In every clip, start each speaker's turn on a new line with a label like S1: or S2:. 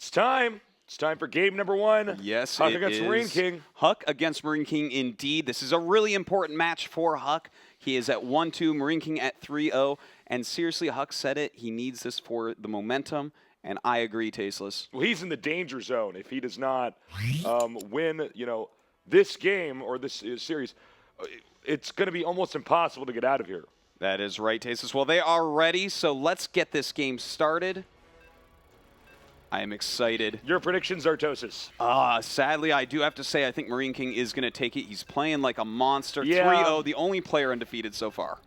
S1: It's time. It's time for game number one.
S2: Yes,
S1: Huck
S2: it
S1: against
S2: is.
S1: Marineking.
S2: Huck against Marineking, indeed. This is a really important match for Huck. He is at 1-2, Marineking at 3-0. And seriously, Huck said it. He needs this for the momentum. And I agree, Tasteless.
S1: Well, he's in the danger zone if he does not win, this game or this series. It's going to be almost impossible to get out of here.
S2: That is right, Tasteless. Well, they are ready, so let's get this game started. I am excited.
S1: Your predictions, Artosis?
S2: Sadly, I do have to say I think Marineking is going to take it. He's playing like a monster.
S1: Yeah.
S2: 3-0, the only player undefeated so far.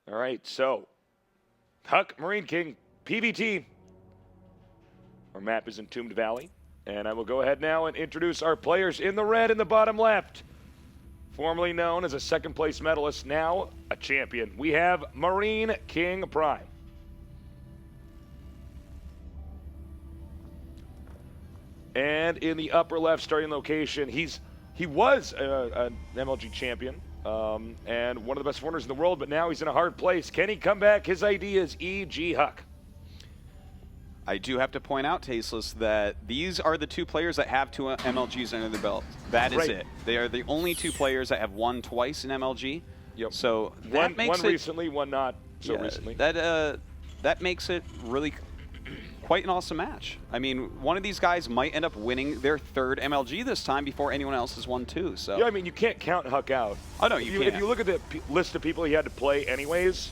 S1: All right, so Huck, Marineking, PBT. Our map is Entombed Valley. And I will go ahead now and introduce our players in the red in the bottom left. Formerly known as a second-place medalist, now a champion. We have Marineking Prime. And in the upper left starting location, he was an MLG champion and one of the best runners in the world, but now he's in a hard place. Can he come back? His idea is E.G. Huck.
S2: I do have to point out, Tasteless, that these are the two players that have two MLGs under their belt. That is
S1: right.
S2: it. They are the only two players that have won twice in MLG.
S1: Yep.
S2: So
S1: one
S2: makes
S1: one
S2: it,
S1: recently, one not so recently.
S2: That makes it really quite an awesome match. I mean, one of these guys might end up winning their third MLG this time before anyone else has won two. So
S1: yeah, I mean, you can't count Huck out.
S2: Oh no, you can't.
S1: If you look at the list of people he had to play anyways,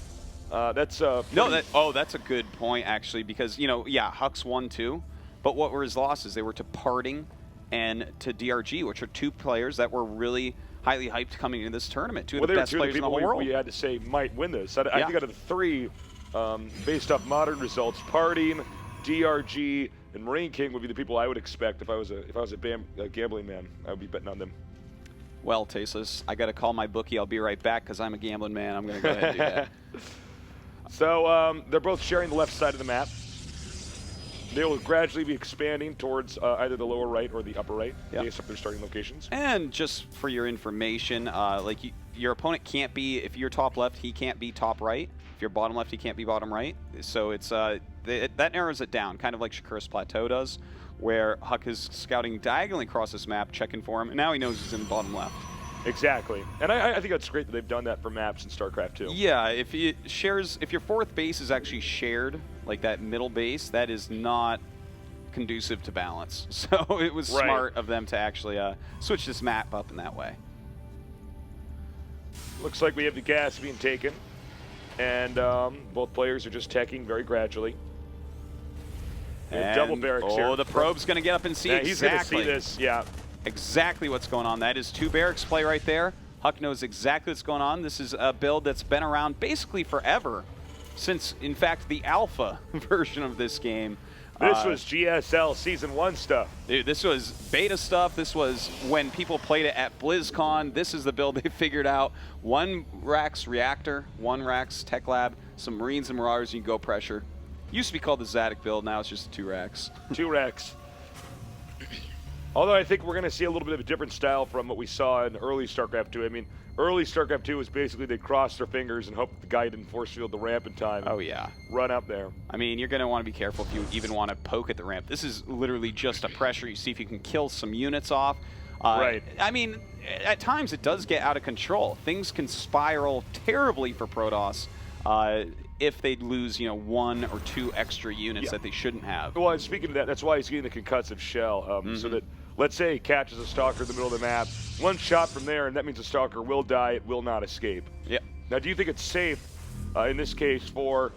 S1: that's
S2: that's a good point actually, because Huck's won two, but what were his losses? They were to Parting and to DRG, which are two players that were really highly hyped coming into this tournament. Two of the best players in the whole world.
S1: We had to say might win this. I think out of the three, based off modern results, Parting, DRG, and Marineking would be the people I would expect if I was a gambling man. I would be betting on them.
S2: Well, Tasteless, I got to call my bookie. I'll be right back because I'm a gambling man. I'm going to go ahead and do that.
S1: So they're both sharing the left side of the map. They will gradually be expanding towards either the lower right or the upper right, based on their starting locations.
S2: And just for your information, your opponent can't be, if you're top left, he can't be top right. If you're bottom left, he can't be bottom right. So it's that narrows it down, kind of like Shakur's Plateau does, where Huck is scouting diagonally across this map, checking for him, and now he knows he's in bottom left.
S1: Exactly, and I think that's great that they've done that for maps in StarCraft 2.
S2: Yeah, if your fourth base is actually shared, like that middle base, that is not conducive to balance. So it was smart of them to actually switch this map up in that way.
S1: Looks like we have the gas being taken, and both players are just teching very gradually. And double barracks here.
S2: Oh, the probe's going to get up and see exactly.
S1: He's going to see this, yeah.
S2: Exactly what's going on. That is two barracks play right there. Huck knows exactly what's going on. This is a build that's been around basically forever, since, in fact, the alpha version of this game.
S1: This was GSL Season 1 stuff.
S2: Dude, this was beta stuff. This was when people played it at BlizzCon. This is the build they figured out. One Rax Reactor, one Rax Tech Lab, some Marines and Marauders, and you go pressure. Used to be called the Zadok build, now it's just 2 Rax.
S1: 2 Rax. Although I think we're going to see a little bit of a different style from what we saw in early StarCraft 2. I mean, early StarCraft 2 was basically they crossed their fingers and hoped the guy didn't force field the ramp in time.
S2: Oh, yeah.
S1: Run up there.
S2: I mean, you're going to want to be careful if you even want to poke at the ramp. This is literally just a pressure. You see if you can kill some units off.
S1: Right.
S2: I mean, at times it does get out of control. Things can spiral terribly for Protoss if they lose, 1 or 2 extra units that they shouldn't have.
S1: Well, speaking of that, that's why he's getting the concussive shell, so that, let's say he catches a Stalker in the middle of the map, one shot from there, and that means the Stalker will die, it will not escape.
S2: Yep.
S1: Now, do you think it's safe, in this case, for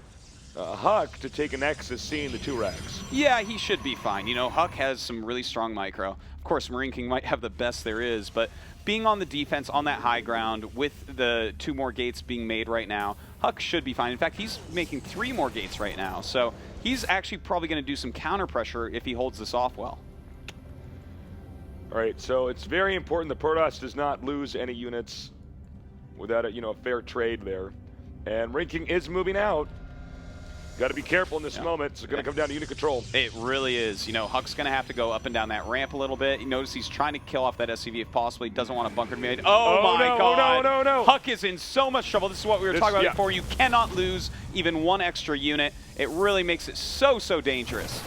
S1: Huck to take a Nexus seeing the 2 Rax?
S2: Yeah, he should be fine. Huck has some really strong micro. Of course, Marineking might have the best there is, but being on the defense on that high ground with the 2 more gates being made right now, Huck should be fine. In fact, he's making 3 more gates right now, so he's actually probably going to do some counter pressure if he holds this off well.
S1: All right, so it's very important that Protoss does not lose any units without a fair trade there. And Marineking is moving out. Got to be careful in this moment. It's going to come down to unit control.
S2: It really is. Huck's going to have to go up and down that ramp a little bit. You notice he's trying to kill off that SCV if possible. He doesn't want a bunker to be made. Oh my God.
S1: Oh, no.
S2: Huck is in so much trouble. This is what we were talking about before. You cannot lose even 1 extra unit. It really makes it so dangerous.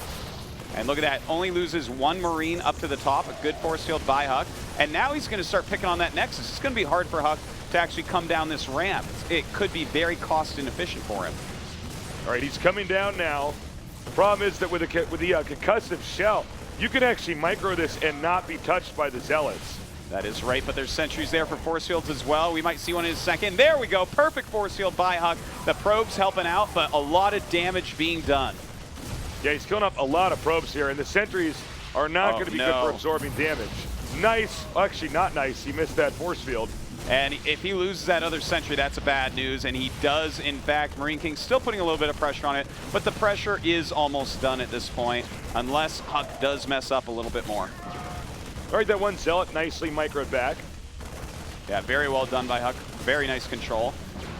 S2: And look at that, only loses 1 Marine up to the top, a good force field by Huck. And now he's going to start picking on that Nexus. It's going to be hard for Huck to actually come down this ramp. It could be very cost inefficient for him.
S1: All right, he's coming down now. The problem is that with the concussive shell, you can actually micro this and not be touched by the Zealots.
S2: That is right, but there's sentries there for force fields as well. We might see one in a second. There we go, perfect force field by Huck. The probes helping out, but a lot of damage being done.
S1: Yeah, he's killing up a lot of probes here, and the sentries are not going to be good for absorbing damage. Nice, actually not nice, he missed that force field.
S2: And if he loses that other sentry, that's a bad news, and he does, in fact. Marineking still putting a little bit of pressure on it, but the pressure is almost done at this point, unless Huck does mess up a little bit more.
S1: All right, that one Zealot nicely microed back.
S2: Yeah, very well done by Huck. Very nice control.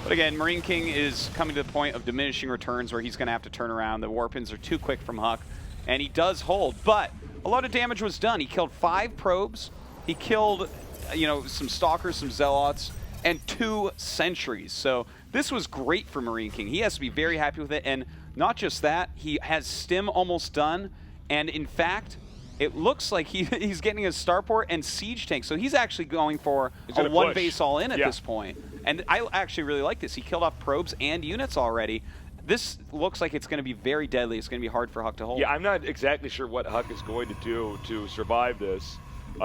S2: But again, Marineking is coming to the point of diminishing returns where he's going to have to turn around. The warpins are too quick from Huck, and he does hold, but a lot of damage was done. He killed 5 probes. He killed, you know, some stalkers, some zealots, and 2 sentries. So this was great for Marineking. He has to be very happy with it, and not just that, he has stim almost done, and in fact, it looks like he's getting his starport and siege tank. So he's actually going for a 1 base all in at this point. And I actually really like this. He killed off probes and units already. This looks like it's going to be very deadly. It's going to be hard for Huck to hold.
S1: Yeah, I'm not exactly sure what Huck is going to do to survive this.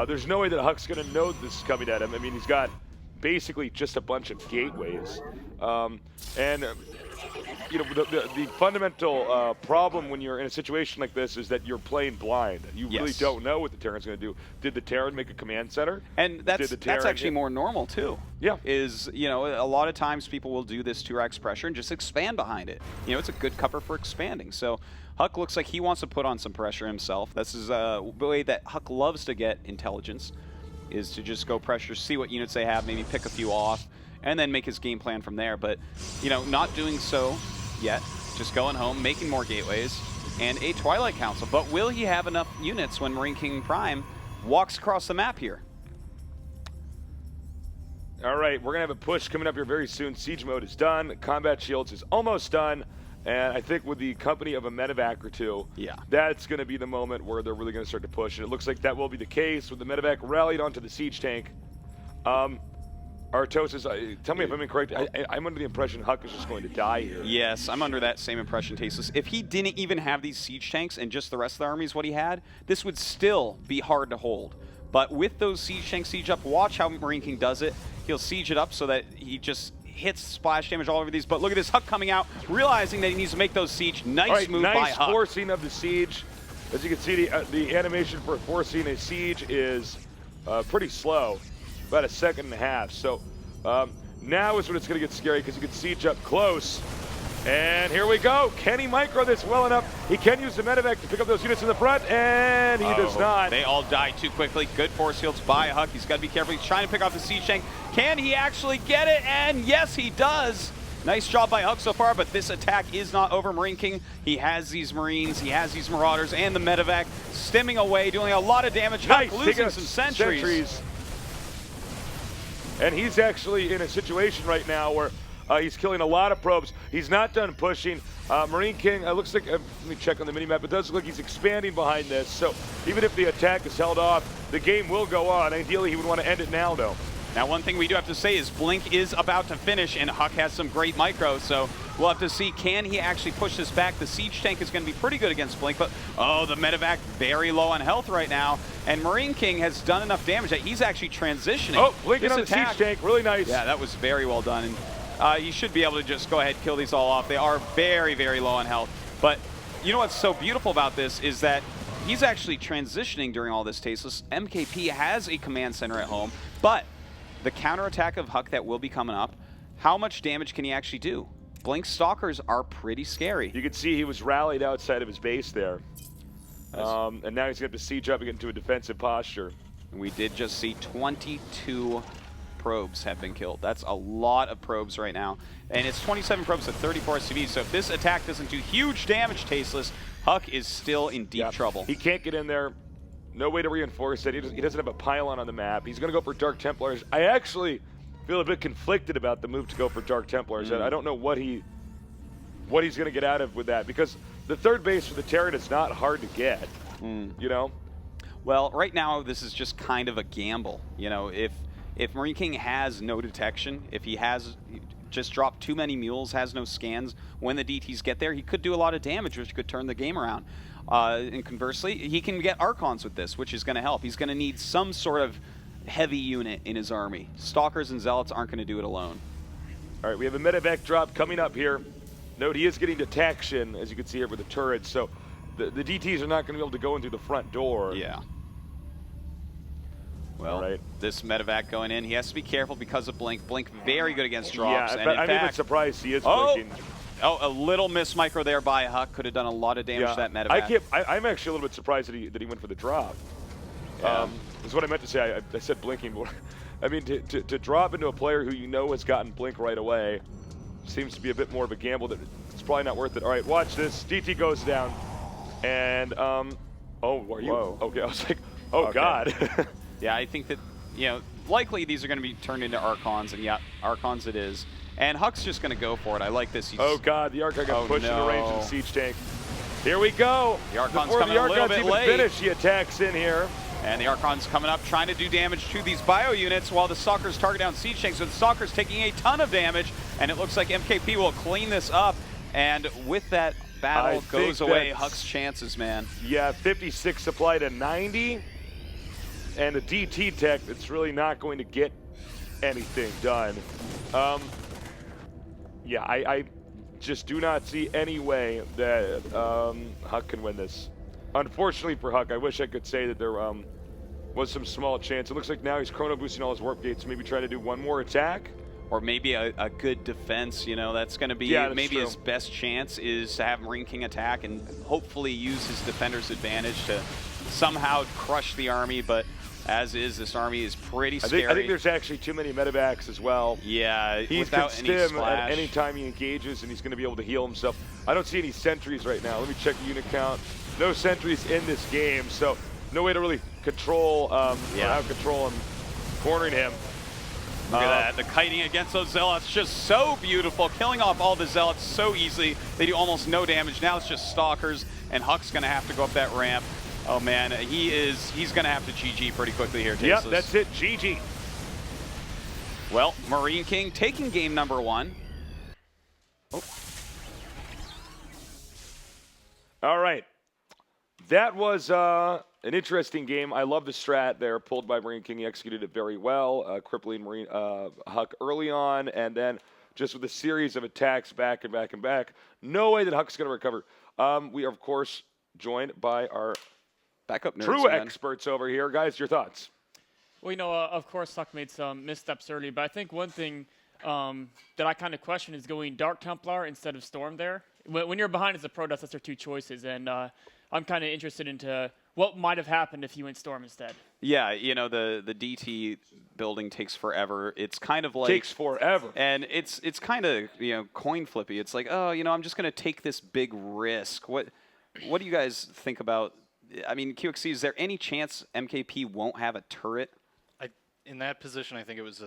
S1: There's no way that Huck's going to know this is coming at him. I mean, he's got basically just a bunch of gateways. You know, the fundamental problem when you're in a situation like this is that you're playing blind. You really don't know what the Terran's going to do. Did the Terran make a command center?
S2: And that's actually more normal too.
S1: Yeah.
S2: Is, you know, a lot of times people will do this 2x pressure and just expand behind it. You know, it's a good cover for expanding. So Huck looks like he wants to put on some pressure himself. This is a way that Huck loves to get intelligence, is to just go pressure, see what units they have, maybe pick a few off, and then make his game plan from there. But, you know, not doing so yet, just going home, making more gateways, and a Twilight Council. But will he have enough units when Marineking Prime walks across the map here?
S1: All right, we're going to have a push coming up here very soon. Siege mode is done. Combat Shields is almost done. And I think with the company of a medevac or two, that's going to be the moment where they're really going to start to push. And it looks like that will be the case with the medevac rallied onto the siege tank. Artosis, tell me if I'm incorrect. I'm under the impression Huck is just going to die here.
S2: Yes, I'm under that same impression, Tasteless. If he didn't even have these siege tanks and just the rest of the army is what he had, this would still be hard to hold. But with those siege tanks siege up, watch how Marineking does it. He'll siege it up so that he just hits splash damage all over these. But look at this, Huck coming out, realizing that he needs to make those siege. Nice move by Huck.
S1: Nice forcing of the siege. As you can see, the animation for forcing a siege is pretty slow. About 1.5 seconds. So now is when it's going to get scary because you can siege up close. And here we go. Can he micro this well enough? He can use the medevac to pick up those units in the front, and he does not.
S2: They all die too quickly. Good force fields by Huck. He's got to be careful. He's trying to pick off the siege tank. Can he actually get it? And yes, he does. Nice job by Huck so far, but this attack is not over. Marineking, he has these Marines, he has these Marauders, and the medevac stimming away, doing a lot of damage.
S1: Nice.
S2: Huck losing some sentries.
S1: And he's actually in a situation right now where he's killing a lot of probes. He's not done pushing. Marineking, looks like, let me check on the minimap, it does look like he's expanding behind this. So even if the attack is held off, the game will go on. Ideally, he would want to end it now, though.
S2: Now, one thing we do have to say is Blink is about to finish, and Huck has some great micros, so we'll have to see, can he actually push this back? The siege tank is going to be pretty good against Blink, but, oh, the medevac very low on health right now, and Marineking has done enough damage that he's actually transitioning.
S1: Oh, blinking on the siege tank, really nice.
S2: Yeah, that was very well done, and you should be able to just go ahead and kill these all off. They are very, very low on health, but you know what's so beautiful about this is that he's actually transitioning during all this, Tasteless. MKP has a command center at home, but the counterattack of Huck that will be coming up, how much damage can he actually do? Blink Stalkers are pretty scary.
S1: You can see he was rallied outside of his base there. And now he's going to have to siege up and get into a defensive posture.
S2: We did just see 22 probes have been killed. That's a lot of probes right now. And it's 27 probes at 34 CV, so if this attack doesn't do huge damage, Tasteless, Huck is still in deep trouble.
S1: He can't get in there. No way to reinforce it. He doesn't have a pylon on the map. He's going to go for Dark Templars. I actually feel a bit conflicted about the move to go for Dark Templars. I don't know what he's going to get out of with that, because the third base for the Terran is not hard to get, you know?
S2: Well, right now, this is just kind of a gamble. You know, if Marineking has no detection, if he has just dropped too many mules, has no scans, when the DTs get there, he could do a lot of damage, which could turn the game around. And conversely, he can get Archons with this, which is going to help. He's going to need some sort of heavy unit in his army. Stalkers and Zealots aren't going to do it alone.
S1: All right, we have a medevac drop coming up here. Note he is getting detection, as you can see here with the turrets, so the DTs are not going to be able to go in through the front door.
S2: Yeah. Well, this medevac going in, he has to be careful because of Blink. Blink very good against drops.
S1: Yeah,
S2: and
S1: I'm even surprised he is blinking.
S2: Oh, a little miss micro there by Huck. Could have done a lot of damage to that medevac.
S1: I'm actually a little bit surprised that he went for the drop.
S2: Yeah.
S1: That's what I meant to say. I said blinking, but I mean, to drop into a player who you know has gotten blink right away seems to be a bit more of a gamble that it's probably not worth it. All right, watch this. DT goes down. And, oh, are you?
S2: Whoa.
S1: Okay, I was like, oh, okay. God.
S2: Yeah, I think that, you know, likely these are going to be turned into Archons, and yeah, Archons it is. And Huck's just going to go for it. I like this.
S1: Oh, God, the Archon got pushed into range of the siege tank. Here we go.
S2: The Archon's
S1: Before
S2: coming
S1: the
S2: a little
S1: Archon's
S2: bit
S1: even
S2: late.
S1: finished, he attacks in here.
S2: And the Archon's coming up, trying to do damage to these bio units while the Stalkers target down siege tanks. So the Stalker's taking a ton of damage, and it looks like MKP will clean this up. And with that battle goes away Huck's chances, man. Yeah,
S1: 56 supply to 90. And a DT tech that's really not going to get anything done. Yeah, I just do not see any way that Huck can win this. Unfortunately for Huck, I wish I could say that there was some small chance. It looks like now he's chrono boosting all his warp gates, maybe try to do one more attack.
S2: Or maybe a good defense, you know, that's going to be maybe his best chance is to have Marineking attack and hopefully use his defender's advantage to somehow crush the army, but as is, this army is pretty scary.
S1: I think there's actually too many medevacs as well.
S2: Yeah,
S1: he
S2: without
S1: can
S2: any
S1: stim
S2: splash.
S1: at any time he engages, and he's going to be able to heal himself. I don't see any sentries right now. Let me check the unit count. No sentries in this game, so no way to really control, or out-control him, cornering him.
S2: Look at that, the kiting against those Zealots, just so beautiful, killing off all the Zealots so easily. They do almost no damage. Now it's just Stalkers, and Huck's going to have to go up that ramp. Oh man, he's going to have to GG pretty quickly here, Tasteless.
S1: Yep, that's it, GG.
S2: Well, Marineking taking game number 1. Oh.
S1: All right. That was an interesting game. I love the strat there pulled by Marineking. He executed it very well, crippling Huck early on, and then just with a series of attacks back and back and back. No way that Huck's going to recover. We are, of course, joined by our
S2: backup nerds,
S1: true experts over here. Guys, your thoughts?
S3: Well, you know, of course, Huck made some missteps early, but I think one thing that I kind of question is going Dark Templar instead of Storm there. When you're behind as a pro, that's your two choices, and I'm kind of interested into what might have happened if you went Storm instead.
S2: Yeah, you know, the DT building takes forever. It's kind of like...
S1: Takes forever.
S2: And it's kind of, you know, coin flippy. It's like, oh, you know, I'm just going to take this big risk. What do you guys think about... I mean, QXC, is there any chance MKP won't have a turret?
S4: In that position, I think it was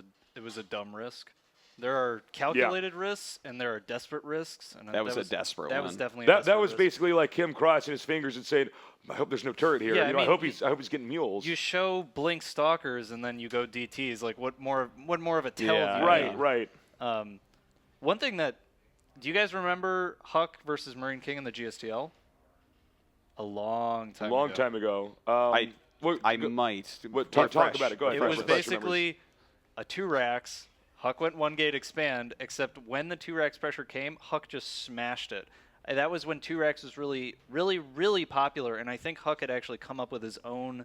S4: a dumb risk. There are calculated risks and there are desperate risks. And
S2: that was a desperate one.
S4: That was definitely
S1: that was risk. Basically like him crossing his fingers and saying, "I hope there's no turret here.
S4: Yeah,
S1: you know, I hope he's getting mules."
S4: You show Blink Stalkers and then you go DTs. Like what more of a tell?
S2: Yeah.
S1: Right.
S4: One thing that do you guys remember Huck versus Marineking in the GSTL? A long time ago.
S2: I might.
S1: Talk about it. Go ahead.
S4: It was basically a 2-Rax. Huck went 1-gate expand, except when the 2-Rax pressure came, Huck just smashed it. And that was when 2-Rax was really, really, really popular, and I think Huck had actually come up with his own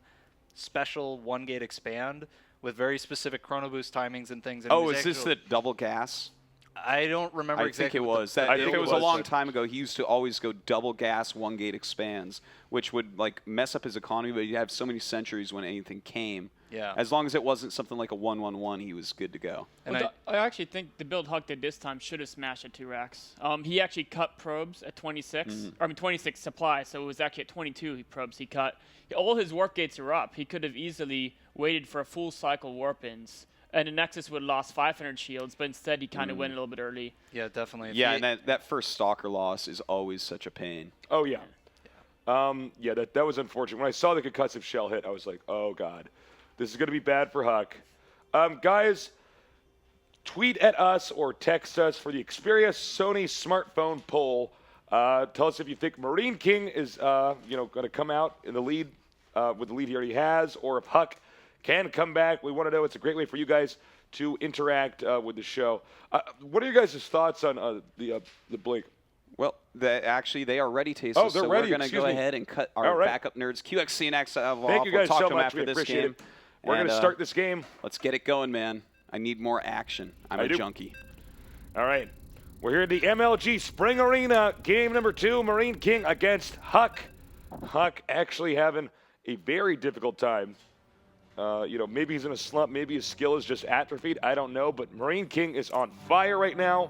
S4: special 1-gate expand with very specific chrono boost timings and things. And
S2: is this the double gas?
S4: I don't remember exactly.
S2: I think it was. If it was a long time ago, he used to always go double gas 1-gate expands, which would like mess up his economy, but you'd have so many centuries when anything came.
S4: Yeah.
S2: As long as it wasn't something like a 1-1-1, he was good to go.
S3: And I actually think the build Huck did this time should have smashed at 2-Rax. He actually cut probes at 26. I mean 26 supply, so it was actually at 22 probes he cut. All his warp gates are up. He could have easily waited for a full cycle warp-ins and the Nexus would have lost 500 shields, but instead he kind of went a little bit early.
S4: Yeah, definitely.
S2: Yeah, and that first Stalker loss is always such a pain.
S1: Oh, yeah. Yeah, that was unfortunate. When I saw the concussive shell hit, I was like, oh, God. This is going to be bad for Huck. Guys, tweet at us or text us for the Xperia Sony smartphone poll. Tell us if you think Marineking is going to come out in the lead with the lead he already has, or if Huck can come back. We want to know. It's a great way for you guys to interact with the show. What are your guys' thoughts on the Blink?
S2: Well, actually, they are ready, Tasos.
S1: Oh, they're
S2: so
S1: ready.
S2: we're going to go ahead and cut our backup nerds, QXCNX, off.
S1: Thank you guys
S2: we'll talk
S1: so
S2: to them
S1: much.
S2: after
S1: We
S2: this
S1: appreciate
S2: game.
S1: it. We're going to start this game.
S2: Let's get it going, man. I need more action. I'm a junkie.
S1: All right. We're here at the MLG Spring Arena, game number 2, Marineking against Huck. Huck actually having a very difficult time. Maybe he's in a slump. Maybe his skill is just atrophied. I don't know. But Marineking is on fire right now.